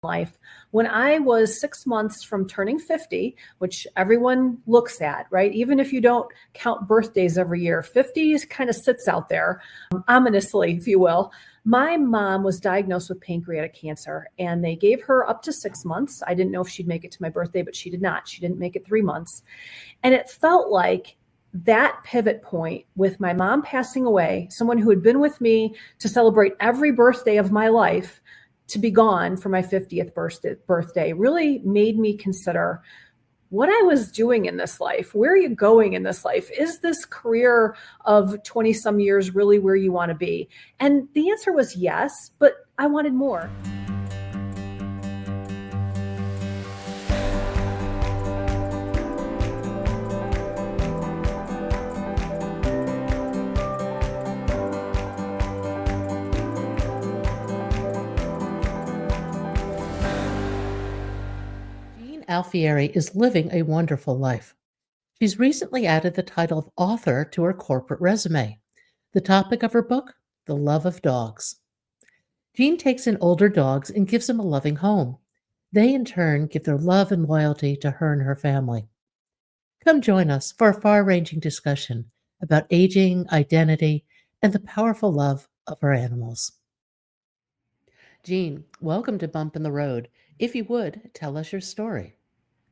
life. When I was 6 months from turning 50, which everyone looks at, right? Even if you don't count birthdays every year, 50 kind of sits out there, ominously, if you will. My mom was diagnosed with pancreatic cancer and they gave her up to 6 months. I didn't know if she'd make it to my birthday, but she did not. She didn't make it 3 months. And it felt like that pivot point with my mom passing away, someone who had been with me to celebrate every birthday of my life, to be gone for my 50th birthday really made me consider what I was doing in this life. Where are you going in this life? Is this career of 20 some years really where you want to be? And the answer was yes, but I wanted more. Jean Alfieri is living a wonderful life. She's recently added the title of author to her corporate resume. The topic of her book, The Love of Dogs. Jean takes in older dogs and gives them a loving home. They, in turn, give their love and loyalty to her and her family. Come join us for a far ranging discussion about aging, identity, and the powerful love of our animals. Jean, welcome to Bump in the Road. If you would, tell us your story.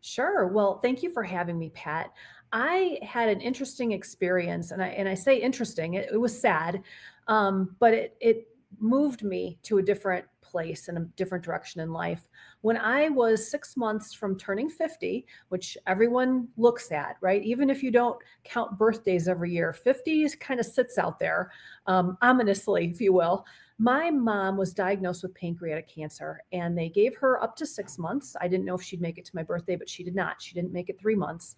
Sure. Well, thank you for having me, Pat. I had an interesting experience, and I say interesting. It was sad, but it moved me to a different place and a different direction in life. When I was 6 months from turning 50, which everyone looks at, right? Even if you don't count birthdays every year, 50 kind of sits out there, ominously, if you will. My mom was diagnosed with pancreatic cancer and they gave her up to 6 months. I didn't know if she'd make it to my birthday, but she did not. She didn't make it 3 months.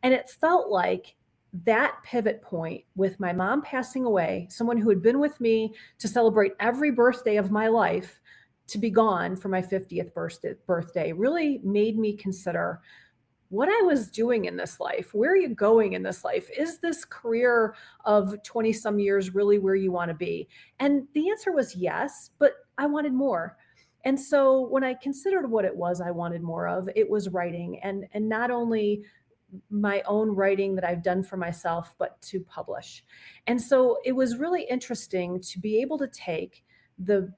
And it felt like that pivot point with my mom passing away, someone who had been with me to celebrate every birthday of my life, to be gone for my 50th birthday really made me consider what I was doing in this life. Where are you going in this life? Is this career of 20 some years really where you want to be? And the answer was yes, but I wanted more. And so when I considered what it was I wanted more of, it was writing, and not only my own writing that I've done for myself, but to publish. And so it was really interesting to be able to take the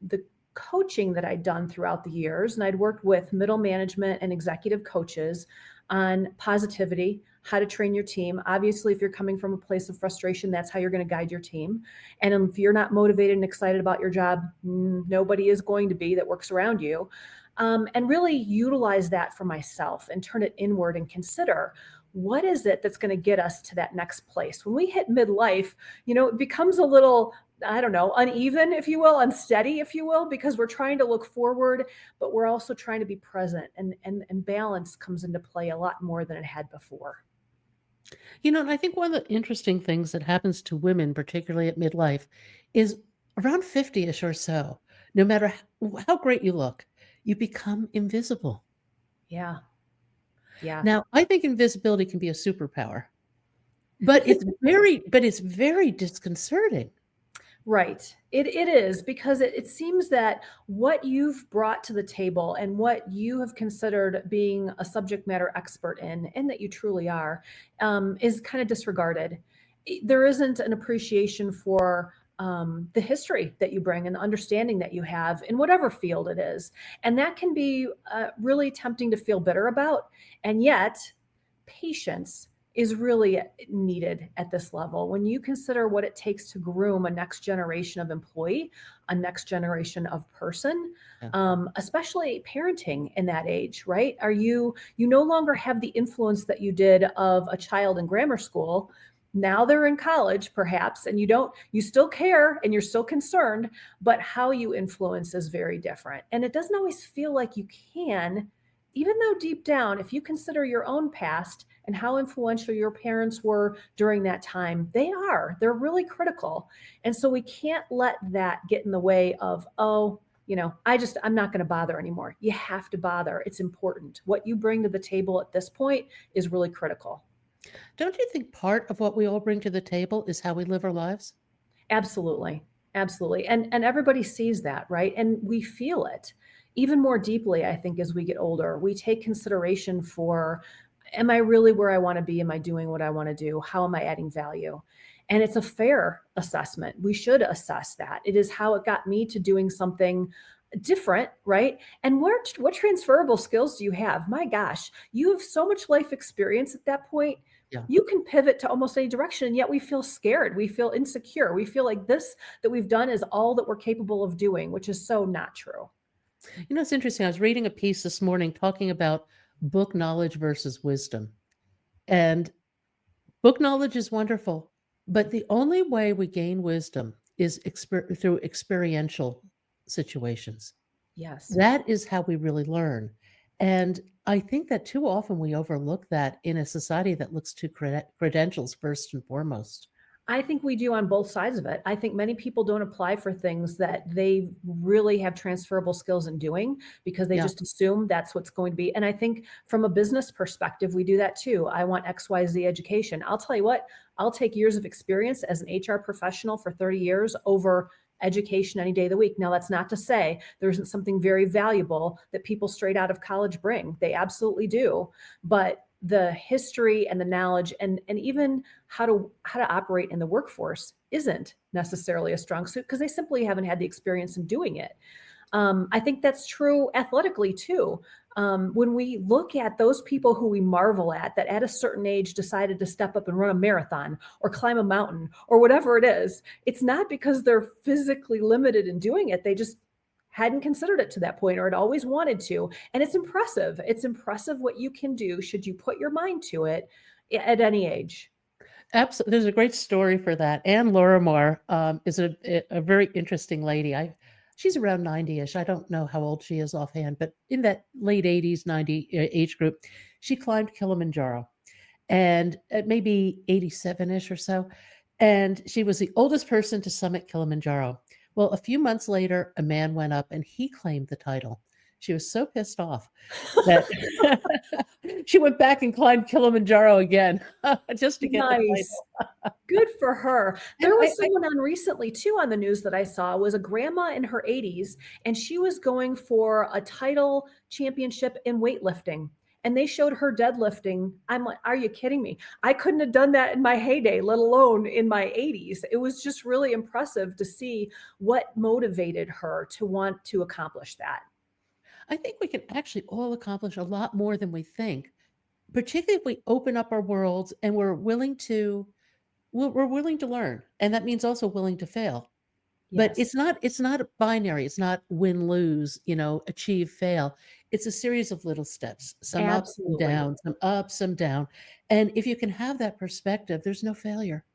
coaching that I'd done throughout the years, and I'd worked with middle management and executive coaches on positivity, how to train your team. Obviously, if you're coming from a place of frustration, that's how you're going to guide your team. And if you're not motivated and excited about your job, nobody is going to be that works around you. And really utilize that for myself and turn it inward and consider what is it that's going to get us to that next place. When we hit midlife, it becomes a little, I don't know, uneven, if you will, unsteady, if you will, because we're trying to look forward, but we're also trying to be present, and balance comes into play a lot more than it had before. And I think one of the interesting things that happens to women, particularly at midlife, is around 50-ish or so, no matter how great you look, you become invisible. Yeah. Yeah. Now, I think invisibility can be a superpower, but it's very disconcerting. Right. It is, because it seems that what you've brought to the table and what you have considered being a subject matter expert in, and that you truly are, is kind of disregarded. There isn't an appreciation for the history that you bring and the understanding that you have in whatever field it is. And that can be really tempting to feel bitter about. And yet, patience is really needed at this level. When you consider what it takes to groom a next generation of employee, a next generation of person, Yeah. especially parenting in that age, right? You no longer have the influence that you did of a child in grammar school. Now they're in college, perhaps, and you still care and you're still concerned, but how you influence is very different. And it doesn't always feel like you can, even though deep down, if you consider your own past and how influential your parents were during that time, they're really critical. And so we can't let that get in the way of, oh, I'm not going to bother anymore. You have to bother. It's important. What you bring to the table at this point is really critical. Don't you think part of what we all bring to the table is how we live our lives? Absolutely. Absolutely. And everybody sees that, right? And we feel it. even more deeply, I think, as we get older. We take consideration for, am I really where I want to be? Am I doing what I want to do? How am I adding value? And it's a fair assessment. We should assess that. It is how it got me to doing something different, right? And what transferable skills do you have? My gosh, you have so much life experience at that point. Yeah. You can pivot to almost any direction, and yet we feel scared. We feel insecure. We feel like this that we've done is all that we're capable of doing, which is so not true. You know, it's interesting. I was reading a piece this morning talking about book knowledge versus wisdom. And book knowledge is wonderful, but the only way we gain wisdom is through experiential situations. Yes. That is how we really learn. And I think that too often we overlook that in a society that looks to credentials first and foremost. I think we do on both sides of it. I think many people don't apply for things that they really have transferable skills in doing because they Yeah. just assume that's what's going to be. And I think from a business perspective, we do that too. I want XYZ education. I'll tell you what, I'll take years of experience as an HR professional for 30 years over education any day of the week. Now, that's not to say there isn't something very valuable that people straight out of college bring. They absolutely do. But the history and the knowledge and even how to operate in the workforce isn't necessarily a strong suit because they simply haven't had the experience in doing it. I think that's true athletically too. When we look at those people who we marvel at that at a certain age decided to step up and run a marathon or climb a mountain or whatever it is, it's not because they're physically limited in doing it. They just hadn't considered it to that point or had always wanted to. And it's impressive. It's impressive what you can do should you put your mind to it at any age. Absolutely, there's a great story for that. Anne Lorimar, is a very interesting lady. She's around 90-ish. I don't know how old she is offhand, but in that late 80s, 90 age group, she climbed Kilimanjaro, and at maybe 87-ish or so, and she was the oldest person to summit Kilimanjaro. Well, a few months later, a man went up and he claimed the title. She was so pissed off that she went back and climbed Kilimanjaro again just to get the Nice. title. Good for her. And There I was someone on recently too on the news that I saw was a grandma in her 80s and she was going for a title championship in weightlifting. And they showed her deadlifting. I'm like, are you kidding me? I couldn't have done that in my heyday, let alone in my 80s. It was just really impressive to see what motivated her to want to accomplish that. I think we can actually all accomplish a lot more than we think, particularly if we open up our worlds and we're willing to learn, and that means also willing to fail. But Yes, it's not a binary, it's not win, lose, achieve, fail. It's a series of little steps, some up, some absolutely. down, some up, some down, and if you can have that perspective, there's no failure.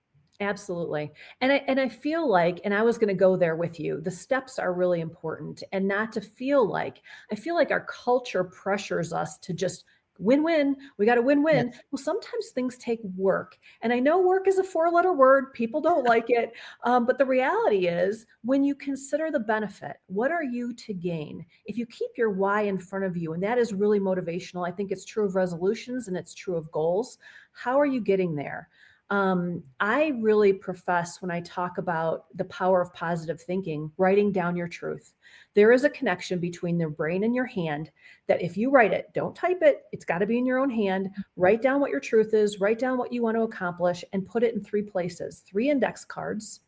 Absolutely. And I feel like, and I was going to go there with you, the steps are really important and not to feel like, I feel like our culture pressures us to just win-win. We got to win-win. Yes. Well, sometimes things take work. And I know work is a four-letter word. People don't like it. But the reality is when you consider the benefit, what are you to gain? If you keep your why in front of you, and that is really motivational, I think it's true of resolutions and it's true of goals. How are you getting there? I really profess when I talk about the power of positive thinking, writing down your truth. There is a connection between the brain and your hand that if you write it, don't type it, it's got to be in your own hand. Write down what your truth is, write down what you want to accomplish, and put it in three places, three index cards,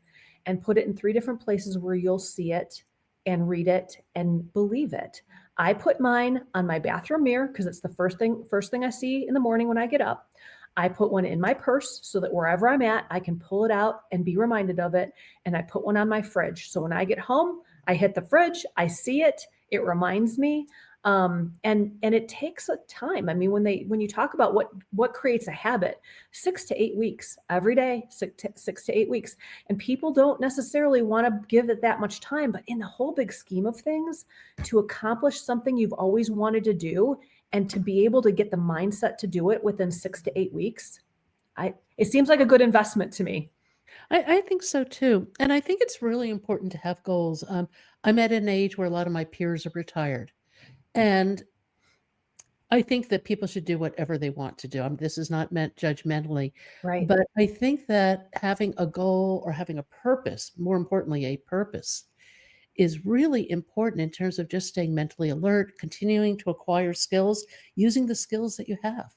and put it in three different places where you'll see it and read it and believe it. I put mine on my bathroom mirror because it's the first thing I see in the morning when I get up. I put one in my purse so that wherever I'm at, I can pull it out and be reminded of it. And I put one on my fridge. So when I get home, I hit the fridge, I see it, it reminds me. And it takes a time. I mean, when you talk about what creates a habit, 6 to 8 weeks every day, 6 to 8 weeks, and people don't necessarily want to give it that much time. But in the whole big scheme of things, to accomplish something you've always wanted to do, and to be able to get the mindset to do it within 6 to 8 weeks, it seems like a good investment to me. I think so too, and I think it's really important to have goals. I'm at an age where a lot of my peers are retired, and I think that people should do whatever they want to do. This is not meant judgmentally, Right. but I think that having a goal or having a purpose, more importantly, a purpose, is really important in terms of just staying mentally alert, continuing to acquire skills, using the skills that you have.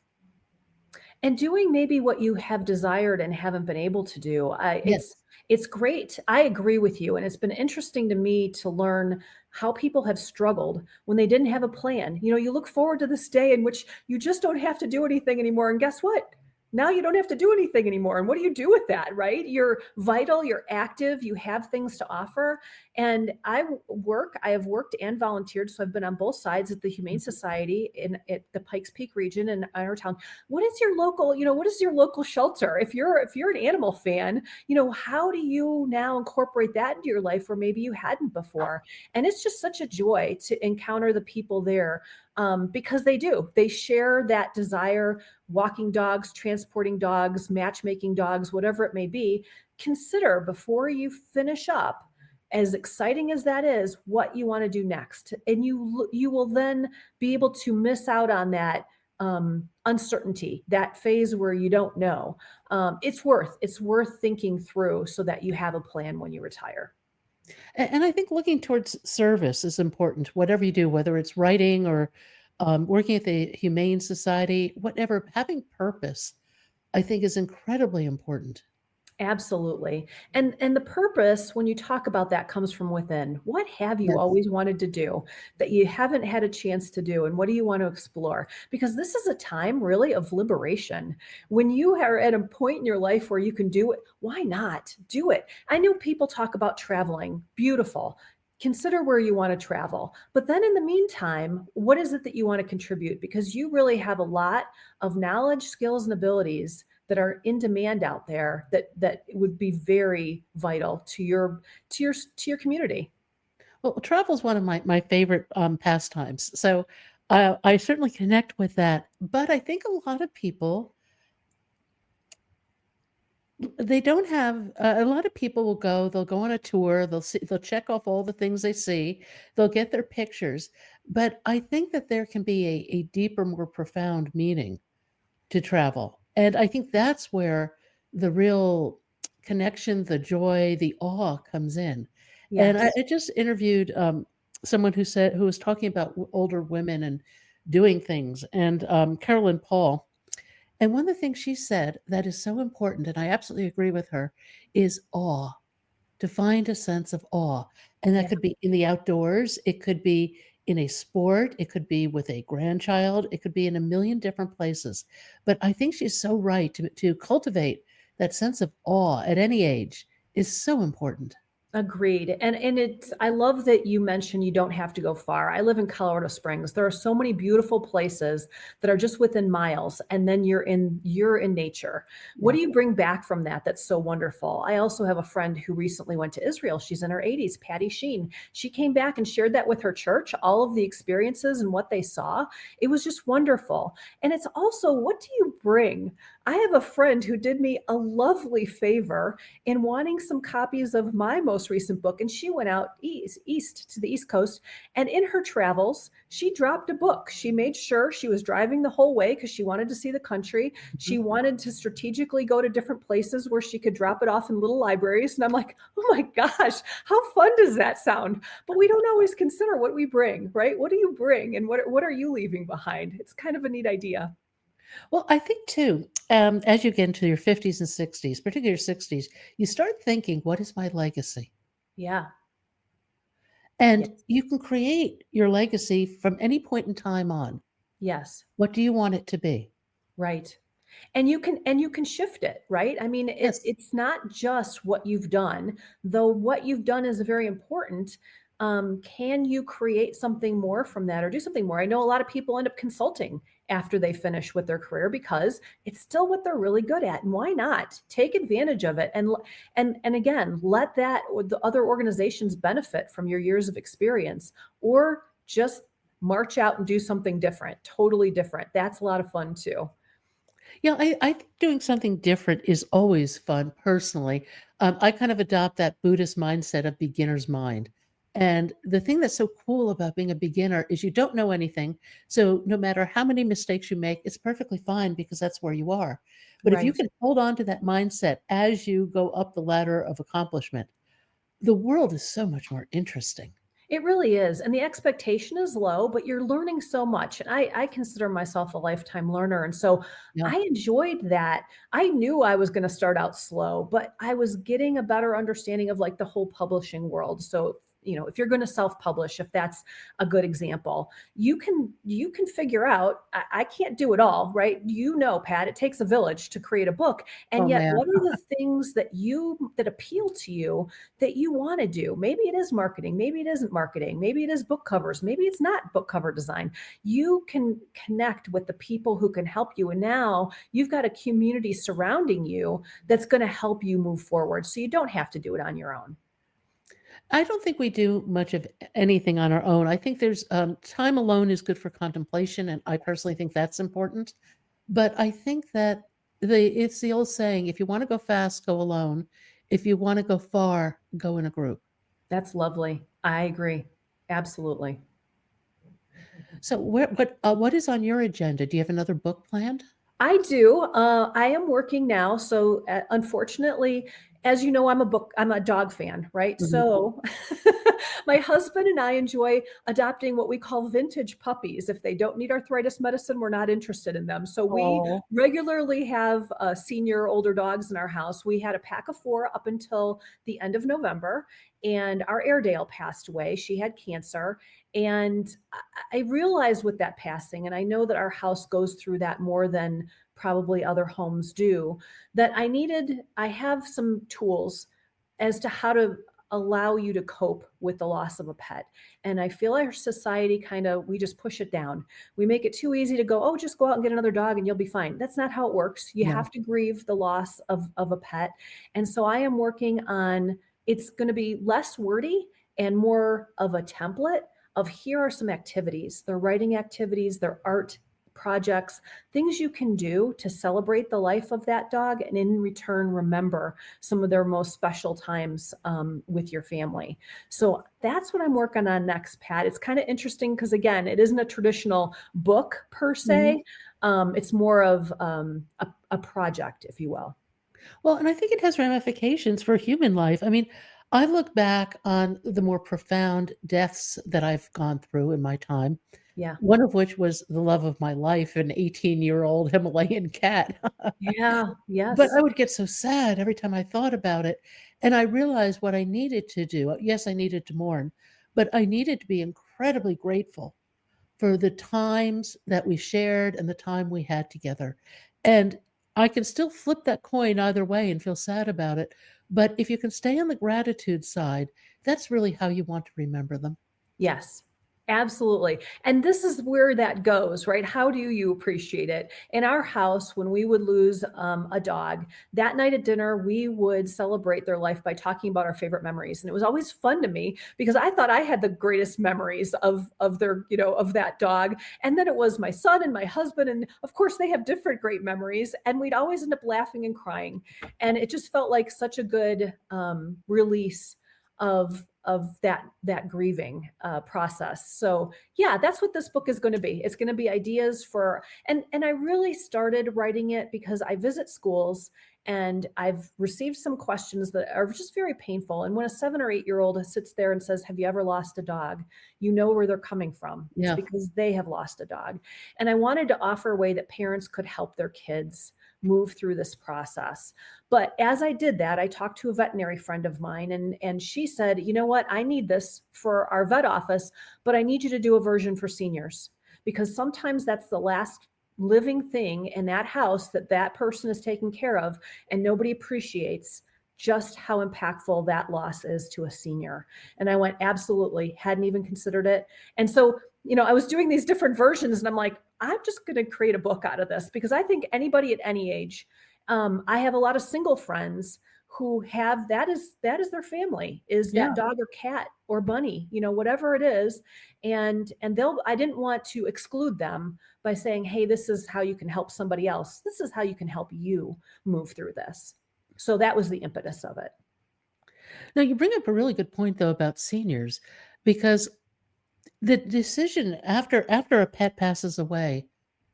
And doing maybe what you have desired and haven't been able to do. Yes. It's great. I agree with you, and it's been interesting to me to learn how people have struggled when they didn't have a plan. You know, you look forward to this day in which you just don't have to do anything anymore, and guess what? Now you don't have to do anything anymore. And what do you do with that, right? You're vital, you're active, you have things to offer. And I have worked and volunteered. So I've been on both sides at the Humane Mhm. Society in at the Pikes Peak region in our town. What is your local, what is your local shelter? If you're an animal fan, how do you now incorporate that into your life where maybe you hadn't before? And it's just such a joy to encounter the people there, because they share that desire. Walking dogs, transporting dogs, matchmaking dogs, whatever it may be. Consider before you finish up, as exciting as that is, what you want to do next, and you will then be able to miss out on that uncertainty, that phase where you don't know. It's worth thinking through so that you have a plan when you retire. And I think looking towards service is important, whatever you do, whether it's writing or working at the Humane Society, whatever, having purpose, I think is incredibly important. Absolutely. And the purpose when you talk about that comes from within. What have you Yes. always wanted to do that you haven't had a chance to do, and what do you want to explore? Because this is a time really of liberation. When you are at a point in your life where you can do it, why not do it? I know people talk about traveling. Beautiful. Consider where you want to travel. But then in the meantime, what is it that you want to contribute? Because you really have a lot of knowledge, skills, and abilities that are in demand out there that would be very vital to your community. Well, travel is one of my favorite pastimes. So I certainly connect with that. But I think a lot of people they don't have a lot of people will go, they'll go on a tour, they'll check off all the things they see, they'll get their pictures, but I think that there can be a deeper, more profound meaning to travel, and I think that's where the real connection, the joy, the awe comes in, and I Yes. I just interviewed, someone who was talking about older women and doing things, and, Carolyn Paul, and one of the things she said that is so important, and I absolutely agree with her, is awe, to find a sense of awe. And that Yeah. could be in the outdoors, it could be in a sport, it could be with a grandchild, it could be in a million different places. But I think she's so right to cultivate that sense of awe at any age is so important. Agreed. And it's I love that you mentioned you don't have to go far. I live in Colorado Springs. There are so many beautiful places that are just within miles, and then you're in nature. What Yeah. do you bring back from that that's so wonderful? I also have a friend who recently went to Israel. She's in her 80s, Patty Sheen. She came back and shared that with her church, all of the experiences and what they saw. It was just wonderful. And it's also, what do you bring? I have a friend who did me a lovely favor in wanting some copies of my most recent book, and she went out east to the East Coast, and in her travels she dropped a book. She made sure she was driving the whole way because she wanted to see the country. She Mhm. wanted to strategically go to different places where she could drop it off in little libraries, and I'm like, oh my gosh, how fun does that sound? But we don't always consider what we bring, right? What do you bring, and what are you leaving behind? It's kind of a neat idea. Well, I think too, as you get into your 50s and 60s, particularly your 60s, you start thinking, what is my legacy? Yeah. And Yes. you can create your legacy from any point in time on. Yes. What do you want it to be? Right. And you can shift it, right? I mean, Yes. it's not just what you've done, though what you've done is very important. Can you create something more from that or do something more? I know a lot of people end up consulting after they finish with their career because it's still what they're really good at. And why not take advantage of it? And again, let that or the other organizations benefit from your years of experience, or just march out and do something different, totally different. That's a lot of fun too. Yeah, I think doing something different is always fun personally. I kind of adopt that Buddhist mindset of beginner's mind. And the thing that's so cool about being a beginner is you don't know anything. So no matter how many mistakes you make, it's perfectly fine because that's where you are. But if you Right. can hold on to that mindset as you go up the ladder of accomplishment, the world is so much more interesting. It really is, and the expectation is low, but you're learning so much, and I consider myself a lifetime learner, and so Yeah. I enjoyed that. I knew I was gonna start out slow, but I was getting a better understanding of, like, the whole publishing world, so, if you're gonna self-publish, if that's a good example, you can figure out I can't do it all, right? Pat, it takes a village to create a book, and Oh, yet man. what are the things that appeal to you that you want to do. Maybe it is marketing, maybe it isn't marketing, maybe it is book covers, maybe it's not book cover design. You can connect with the people who can help you. And now you've got a community surrounding you that's going to help you move forward. So you don't have to do it on your own. I don't think we do much of anything on our own. I think there's time alone is good for contemplation, and I personally think that's important. But I think that it's the old saying: if you want to go fast, go alone. If you want to go far, go in a group. That's lovely. I agree. Absolutely. So, what is on your agenda? Do you have another book planned? I do. I am working now. So, unfortunately, as you know, I'm a dog fan, right? Mhm. So, my husband and I enjoy adopting what we call vintage puppies. If they don't need arthritis medicine, we're not interested in them. So, we Oh, regularly have senior older dogs in our house. We had a pack of four up until the end of November, and our Airedale passed away. She had cancer. And I realized with that passing, and I know that our house goes through that more than probably other homes do, that I have some tools as to how to allow you to cope with the loss of a pet. And I feel our society we just push it down. We make it too easy to go, oh, just go out and get another dog and you'll be fine. That's not how it works. You no. have to grieve the loss of a pet. And so I am working on, it's going to be less wordy and more of a template of here are some activities. They're writing activities, they're art projects, things you can do to celebrate the life of that dog, and in return, remember some of their most special times with your family. So that's what I'm working on next, Pat. It's kind of interesting because, again, it isn't a traditional book per Mhm. se. It's more of a project, if you will. Well, and I think it has ramifications for human life. I mean, I look back on the more profound deaths that I've gone through in my time, Yeah. one of which was the love of my life, an 18-year-old Himalayan cat. Yeah. But Yes. I would get so sad every time I thought about it, and I realized what I needed to do. Yes, I needed to mourn, but I needed to be incredibly grateful for the times that we shared and the time we had together. And I can still flip that coin either way and feel sad about it. But if you can stay on the gratitude side, that's really how you want to remember them. Yes, absolutely. And this is where that goes, right? How do you appreciate it? In our house, when we would lose a dog, that night at dinner, we would celebrate their life by talking about our favorite memories. And it was always fun to me because I thought I had the greatest memories of their, of that dog. And then it was my son and my husband. And of course, they have different great memories. And we'd always end up laughing and crying. And it just felt like such a good release of that grieving process. So yeah, that's what this book is going to be. It's going to be ideas for, and I really started writing it because I visit schools and I've received some questions that are just very painful. And when a 7 or 8 year old sits there and says, "Have you ever lost a dog?" You know where they're coming from. It's Yeah. because they have lost a dog. And I wanted to offer a way that parents could help their kids move through this process. But as I did that, I talked to a veterinary friend of mine, and she said, "You know what? I need this for our vet office, but I need you to do a version for seniors because sometimes that's the last living thing in that house that that person is taking care of, and nobody appreciates just how impactful that loss is to a senior." And I went, "Absolutely, hadn't even considered it." And so, I was doing these different versions, and I'm like, I'm just going to create a book out of this because I think anybody at any age, I have a lot of single friends who have that is their family, is that Yeah. dog or cat or bunny, whatever it is. And they'll I didn't want to exclude them by saying, "Hey, this is how you can help somebody else. This is how you can help you move through this." So that was the impetus of it. Now, you bring up a really good point, though, about seniors, because the decision after a pet passes away,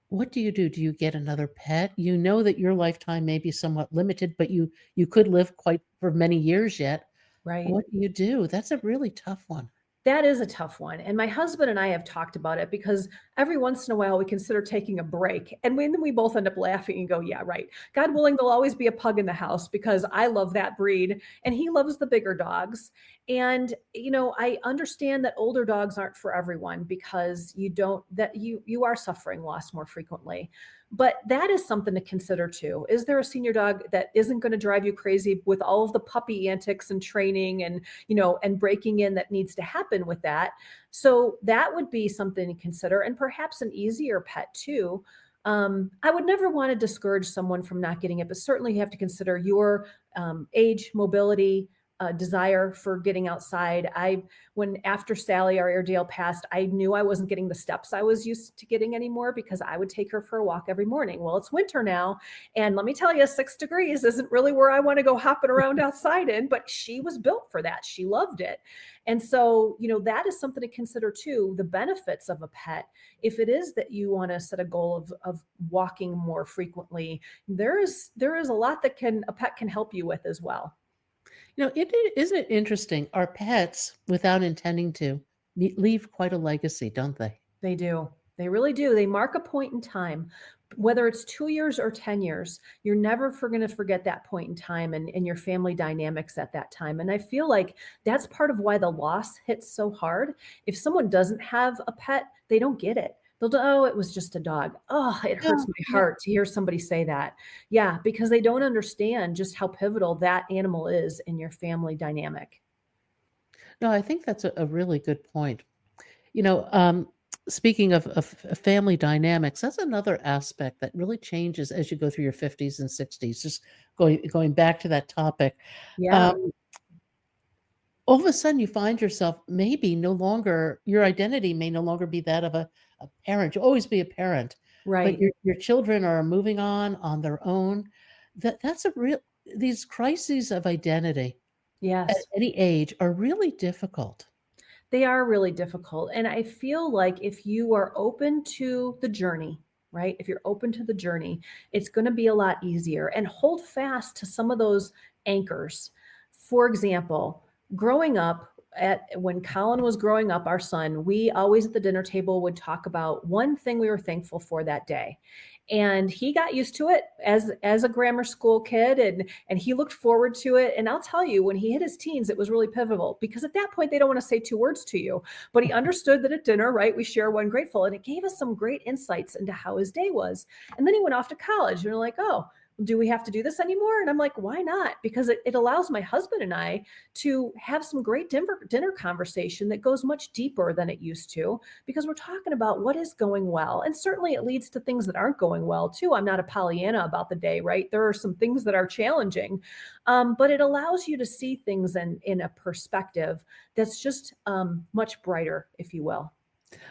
what do you do? Do you get another pet? You know that your lifetime may be somewhat limited, but you could live quite for many years yet. Right. What do you do? That's a really tough one. That is a tough one, and my husband and I have talked about it because every once in a while we consider taking a break, and then we both end up laughing and go, "Yeah, right. God willing, there'll always be a pug in the house because I love that breed and he loves the bigger dogs." And, I understand that older dogs aren't for everyone because you don't that you are suffering loss more frequently. But that is something to consider too. Is there a senior dog that isn't gonna drive you crazy with all of the puppy antics and training and breaking in that needs to happen with that? So that would be something to consider, and perhaps an easier pet too. I would never want to discourage someone from not getting it, but certainly you have to consider your age, mobility, desire for getting outside. When after Sally, our Airedale, passed, I knew I wasn't getting the steps I was used to getting anymore because I would take her for a walk every morning. Well, it's winter now, and let me tell you, 6 degrees isn't really where I want to go hopping around outside in, but she was built for that. She loved it. And so, that is something to consider too, the benefits of a pet. If it is that you want to set a goal of walking more frequently, there is a lot that can a pet can help you with as well. Isn't it interesting? Our pets, without intending to, leave quite a legacy, don't they? They do. They really do. They mark a point in time. Whether it's 2 years or 10 years, you're never gonna forget that point in time and your family dynamics at that time, and I feel like that's part of why the loss hits so hard. If someone doesn't have a pet, they don't get it. They'll do, "Oh, it was just a dog." Oh, it Yeah, hurts my yeah. heart to hear somebody say that. Yeah, because they don't understand just how pivotal that animal is in your family dynamic. No, I think that's a really good point. You know, um, Speaking of family dynamics, that's another aspect that really changes as you go through your 50s and 60s. Just going back to that topic, Yeah, um, all of a sudden you find yourself maybe no longer your identity may no longer be that of a parent. You'll always be a parent, but right. your children are moving on their own. That's a real these crises of identity at Yes. any age are really difficult. They are really difficult, and I feel like if you are open to the journey, right? If you're open to the journey, it's gonna be a lot easier, and hold fast to some of those anchors. For example, growing up at when Colin was growing up, our son, we always at the dinner table would talk about one thing we were thankful for that day. And he got used to it as a grammar school kid, and he looked forward to it. And I'll tell you, when he hit his teens, it was really pivotal because at that point they don't want to say two words to you. But he understood that at dinner, right, we share one grateful, and it gave us some great insights into how his day was. And then he went off to college, and we're like, oh, do we have to do this anymore? And I'm like, why not? Because it allows my husband and I to have some great dinner conversation that goes much deeper than it used to, because we're talking about what is going well. And certainly it leads to things that aren't going well too. I'm not a Pollyanna about the day, right? There are some things that are challenging, but it allows you to see things in a perspective that's just much brighter, if you will.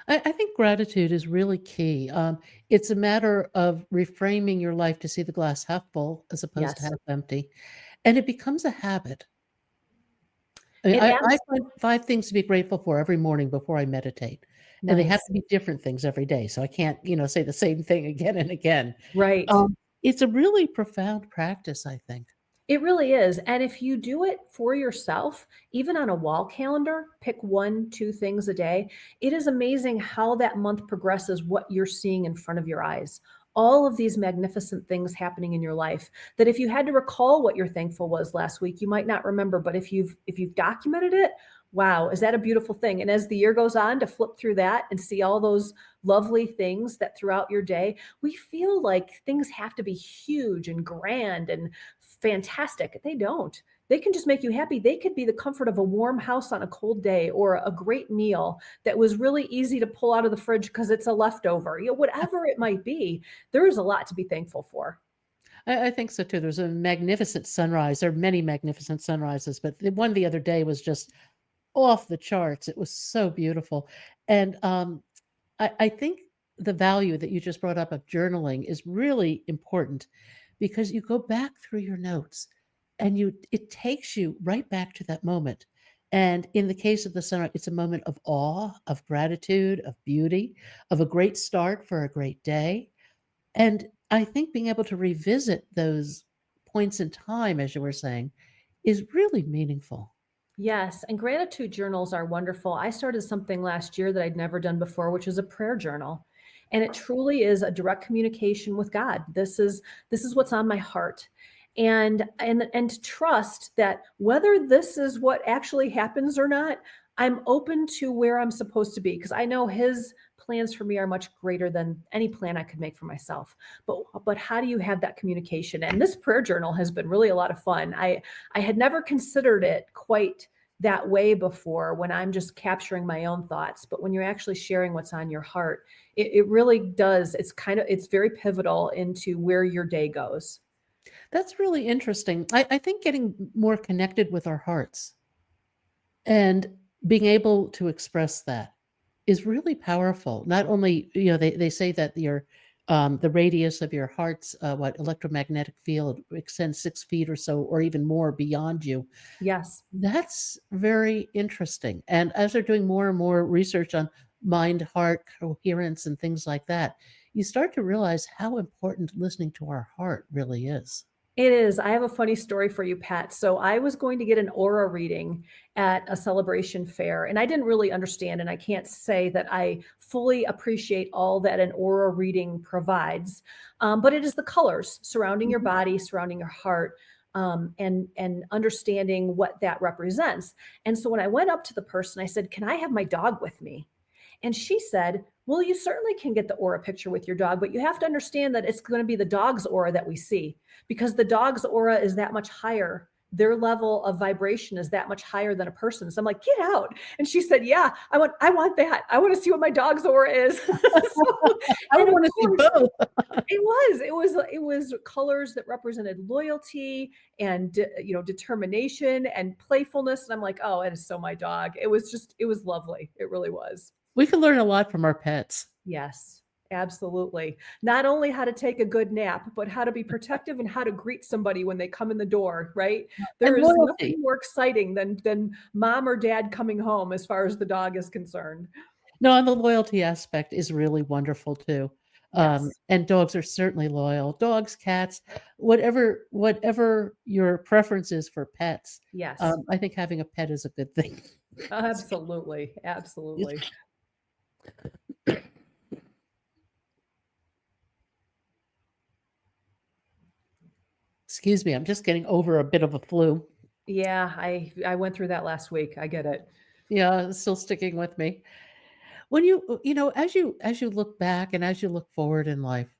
I think gratitude is really key. It's a matter of reframing your life to see the glass half full as opposed to Yes. half empty, and it becomes a habit. I mean, It I adds find 5 things to be grateful for every morning before I meditate, and they have nice. to be different things every day, so I can't, say the same thing again and again. Right. It's a really profound practice, I think. It really is, and if you do it for yourself, even on a wall calendar, pick 1, 2 things a day, it is amazing how that month progresses, what you're seeing in front of your eyes. All of these magnificent things happening in your life that if you had to recall what your thankful was last week, you might not remember, but if you've documented it, wow, is that a beautiful thing? And as the year goes on, to flip through that and see all those lovely things that throughout your day, we feel like things have to be huge and grand and fantastic. They don't. They can just make you happy. They could be the comfort of a warm house on a cold day, or a great meal that was really easy to pull out of the fridge because it's a leftover. Whatever it might be, there is a lot to be thankful for. I think so too. There's a magnificent sunrise. There are many magnificent sunrises, but the one the other day was just off the charts. It was so beautiful, and, I think the value that you just brought up of journaling is really important because you go back through your notes and it takes you right back to that moment. And in the case of the sunrise, it's a moment of awe, of gratitude, of beauty, of a great start for a great day. And I think being able to revisit those points in time, as you were saying, is really meaningful. Yes, and gratitude journals are wonderful. I started something last year that I'd never done before, which is a prayer journal. And it truly is a direct communication with God. This is what's on my heart. And to trust that whether this is what actually happens or not, I'm open to where I'm supposed to be because I know his plans for me are much greater than any plan I could make for myself. But how do you have that communication? And this prayer journal has been really a lot of fun. I had never considered it quite that way before when I'm just capturing my own thoughts. But when you're actually sharing what's on your heart, it really does. It's very pivotal into where your day goes. That's really interesting. I think getting more connected with our hearts and being able to express that is really powerful. Not only, they say that the radius of your heart's electromagnetic field extends 6 feet or so, or even more beyond you. Yes. That's very interesting. And as they're doing more and more research on mind heart coherence and things like that, you start to realize how important listening to our heart really is. It is. I have a funny story for you, Pat. So I was going to get an aura reading at a celebration fair, and I didn't really understand, and I can't say that I fully appreciate all that an aura reading provides. But it is the colors surrounding your Mhm. body, surrounding your heart, and understanding what that represents. And so when I went up to the person, I said, "Can I have my dog with me?" And she said, "Well, you certainly can get the aura picture with your dog, but you have to understand that it's going to be the dog's aura that we see because the dog's aura is that much higher. Their level of vibration is that much higher than a person's." I'm like, "Get out." And she said, "Yeah, I want that. I want to see what my dog's aura is." So, I and of want to see course, both. it was colors that represented loyalty and determination and playfulness. And I'm like, "Oh, it is so my dog." It was lovely. It really was. We can learn a lot from our pets. Yes, absolutely. Not only how to take a good nap, but how to be protective and how to greet somebody when they come in the door, right? There And is loyalty. nothing more exciting than mom or dad coming home as far as the dog is concerned. No, and the loyalty aspect is really wonderful too. Yes. And dogs are certainly loyal. Dogs, cats, whatever your preference is for pets, Yes. I think having a pet is a good thing. Absolutely. Yes. Absolutely. Excuse me, I'm just getting over a bit of a flu. Yeah, I went through that last week. I get it. Yeah, it's still sticking with me. When as you look back and as you look forward in life,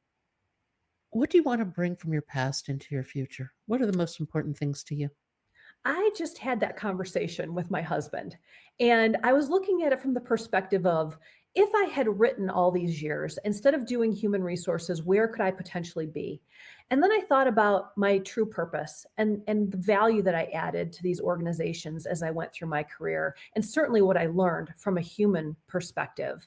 what do you want to bring from your past into your future? What are the most important things to you? I just had that conversation with my husband, and I was looking at it from the perspective of if I had written all these years, instead of doing human resources, where could I potentially be? And then I thought about my true purpose and the value that I added to these organizations as I went through my career, and certainly what I learned from a human perspective.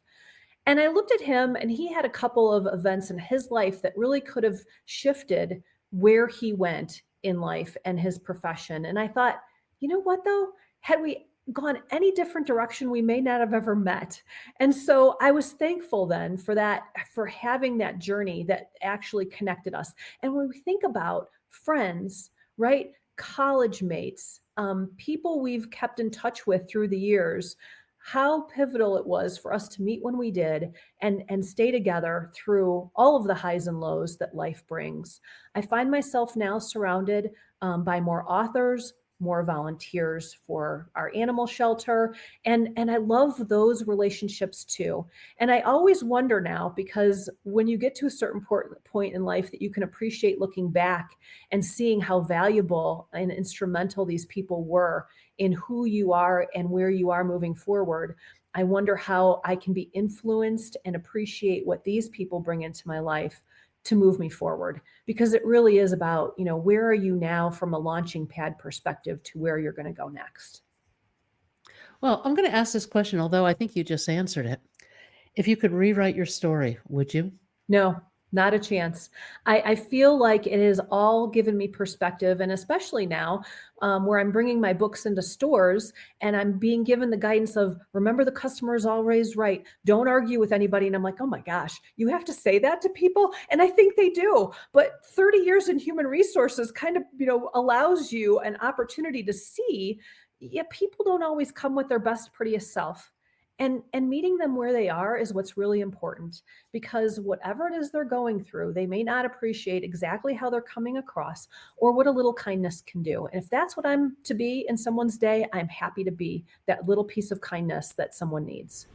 And I looked at him, and he had a couple of events in his life that really could have shifted where he went in life and his profession. And I thought, you know what, though? Had we gone any different direction, we may not have ever met. And so I was thankful then for that, for having that journey that actually connected us. And when we think about friends, right? College mates, people we've kept in touch with through the years, how pivotal it was for us to meet when we did and stay together through all of the highs and lows that life brings. I find myself now surrounded by more authors, more volunteers for our animal shelter, and I love those relationships too. And I always wonder now, because when you get to a certain point in life that you can appreciate looking back and seeing how valuable and instrumental these people were in who you are and where you are moving forward. I wonder how I can be influenced and appreciate what these people bring into my life to move me forward, because it really is about, where are you now from a launching pad perspective to where you're going to go next. Well, I'm going to ask this question, although I think you just answered it. If you could rewrite your story, would you? No, not a chance. I feel like it has all given me perspective, and especially now, where I'm bringing my books into stores and I'm being given the guidance of remember the customer is always right. Don't argue with anybody. And I'm like, oh my gosh, you have to say that to people, and I think they do. But 30 years in human resources kind of allows you an opportunity to see. Yeah, people don't always come with their best, prettiest self. And meeting them where they are is what's really important, because whatever it is they're going through, they may not appreciate exactly how they're coming across or what a little kindness can do. And if that's what I'm to be in someone's day, I'm happy to be that little piece of kindness that someone needs.